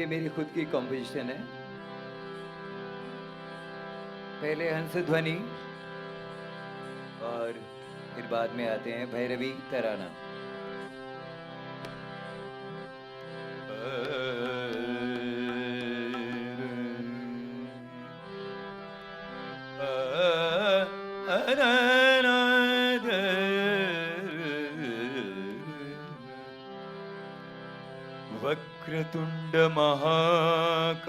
ये मेरी खुद की कॉम्पोजिशन है। पहले हंस ध्वनि और फिर बाद में आते हैं भैरवी तराना। वक्रतुंड महाकाय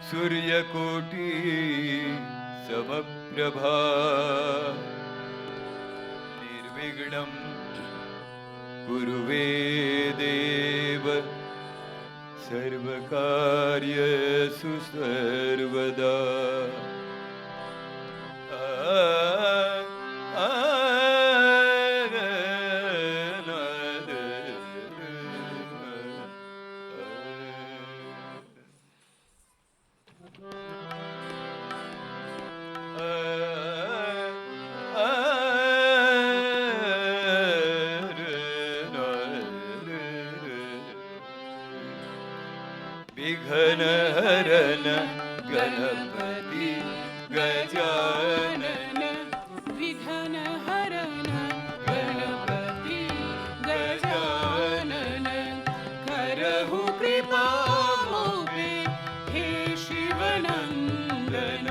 सूर्यकोटि समप्रभा निर्विघ्नं कुरु मे देव सर्वकार्येषु सर्वदा। विघ्नहरन गणपति गजानन विघ्नहरन गणपति गजानन करहु कृपा मोपे हे शिवनंदन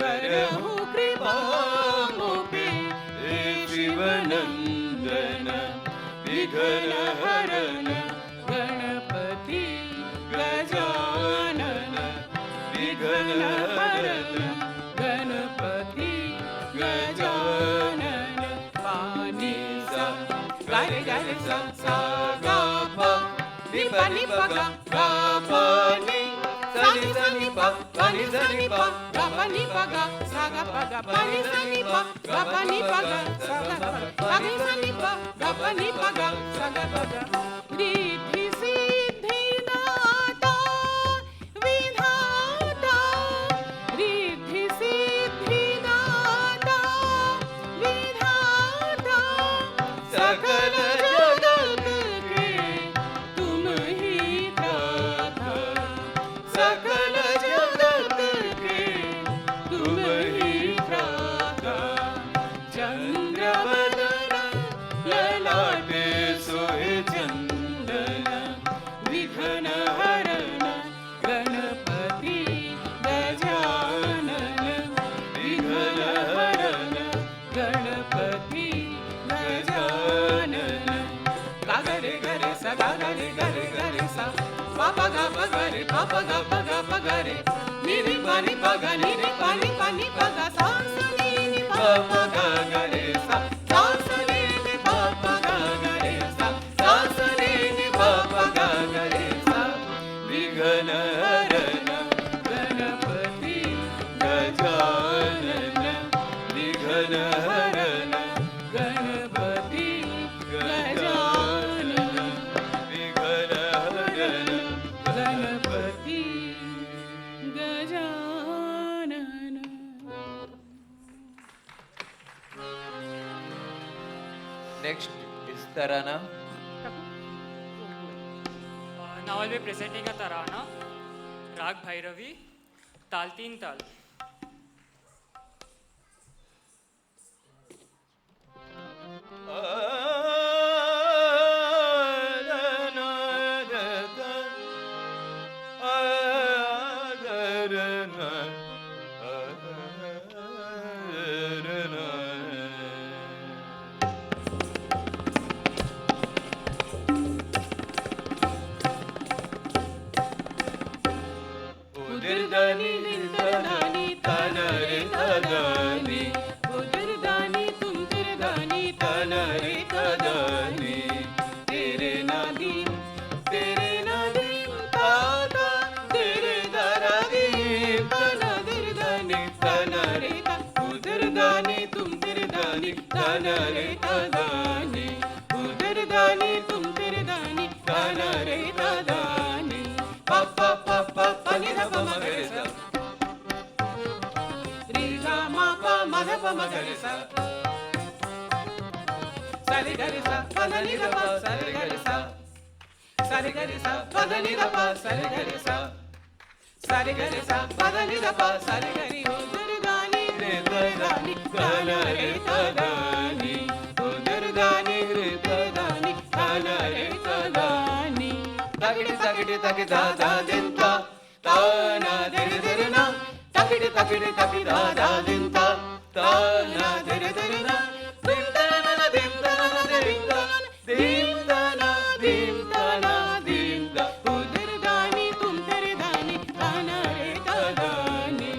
करहु कृपा मोपे हे शिवनंदन विघ्नहरन गणपति गजानन विघ्नहरन गणपति गजानन पानी सा गरे गरे सा सा गा पा नि पा गा गा पा नि सा नि पा गा नि पा गा पा नि पा गा सा गा पा नि पा गा पा नि पा गा सा गा पा नि पा गा पा नि पा गा सा गा पा रिद्धि सिद्धि दाता विधाता रिद्धि सिद्धि दाता विधाता सकल जगत के तुम ही त्राता सकल जगत के तुम ही त्राता चंद्रवदन ललाटे सोए चंदन विघ्नहरन गणपति गजानन विघ्नहरन गणपति गजानन गागरे गरे सा गागरे गरे गरे सा पापा गा पगरे पापा गा पगरे निरि पानी पगा निरि पानी पानी पगा सा सा नि पापा गा गरे सा सा सा नि पापा गा गरे सा सा सा नि पापा गा गरे सा विघ्नहरन गणपति गजानन विघ्नहरन गणपति गजानन विघ्नहरन गणपति गजानन। नेक्स्ट इज तराना। Now I'll be presenting a tarana, Rag Bhairavi, Tal Teen Tal. उदरदानी दिलदानी तनरे तदानी उदरदानी तुम तिरदानी तनरे तदानी तेरे नादीम ताता तेरे दरादीम तनदरदानी तनरे उदरदानी तुम तिरदानी तनरे तदानी उदरदानी तुम तिरदानी तनरे तदानी पापा पापा pani da pa ma gare sa ri ga ma pa ma da pa ma gare sa sa re gare sa pa da ni da pa sa re gare sa సరి గరి స పదని దప సరి గరి స సరి గరి స పదని దప సరి గరి ఉదరదాని రే తదాని తన రే తదాని ఉదరదాని రే తదాని తన రే తదాని తగిడి తగిడి తగి దాదా దింత తానా దిరి దిరినా తగిడి తగిడి తగి దాదా దింత తానా దిరి దిరినా దింతన దింతన దింతన దింతన దింతన దింత ఉదరదాని తుందరదాని తన రే తదాని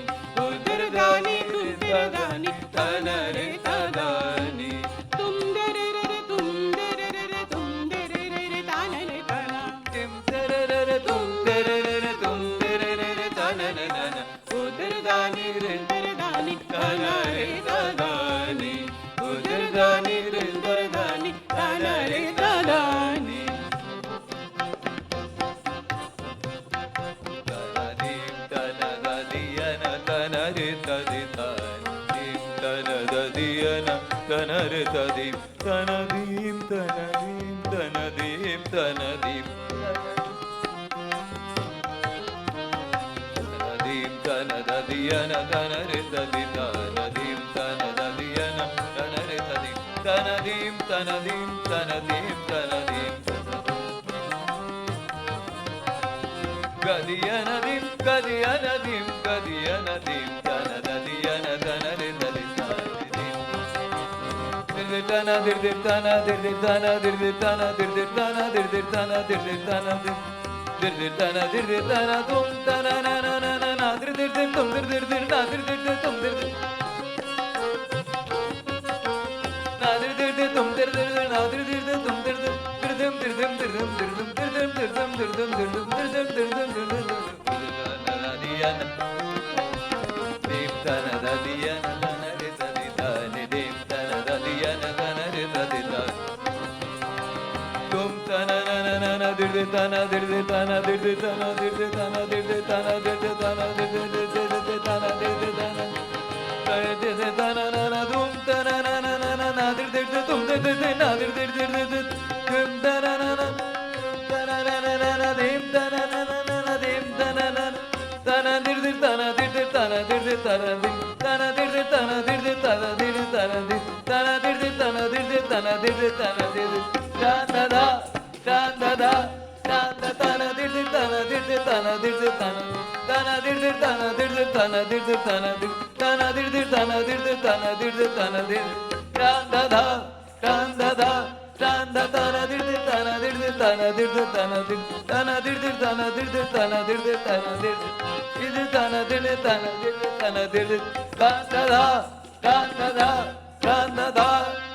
ఉదరదాని తుందరదాని తన రే తదాని తుందరరే తుందరరే తుందరరే తన రే తన తుందరరే తుందరరే తుందరరే తన రే తన ఉదరదాని రే తరదాని తన రే తదాని ఉదరదాని రే తరదాని తన రే Thadani തനരതദിം തനദീം തനദീം തനദീം തനദീം തനദീം തനദദിയന തനരതദി തനദീം തനദദിയന തനരതദി തനദീം തനദീം തനദീം തനദീം ഗദിയനദിം ഗദിയനദിം ഗദിയനദിം തനദദിയന തനരതദി Dirdirtana dirdirtana dirdirtana dirdirtana dirdirtana dirdirtana dirdirtana dirdirtana dirdirtana tum tana na na na na na dirdirtir tum dirdirtir na dirdirtir tum dirdir na dirdirtir tum dirdirtir na dirdirtir tum dirdir dirdim dirdim dirdim dirdim dirdim dirdim dirdim dirdim dirdim dirdim dirdim na diyana dim tana da diyana tana re tadi tani dim tana da diyana tana re tadi tani tum tana na na na na dirde tana dirde tana dirde tana dirde tana dirde tana dirde tana dirde dirde tana dirde tana dirde tana na na tum tana na na na na na dirde tum dirde na dirde dirde tum tana na na tana na na na na dim tana na na na na dim tana na tana dirde tana dirde tana dirde tana tana dirde tana dirde tana dirde tana tana dirde tana dirde tana dirde tana dirde tana da tana da tana tana dirde tana dirde tana dirde tana tana dirde tana dirde tana dirde tana tana dirde tana dirde tana dirde tana dirde tana da tana da tana tana dirde tana dirde tana dirde tana tana dirde tana dirde tana dirde tana dirde dirde tana dirde tana dirde tana dirde tana da tana da tana da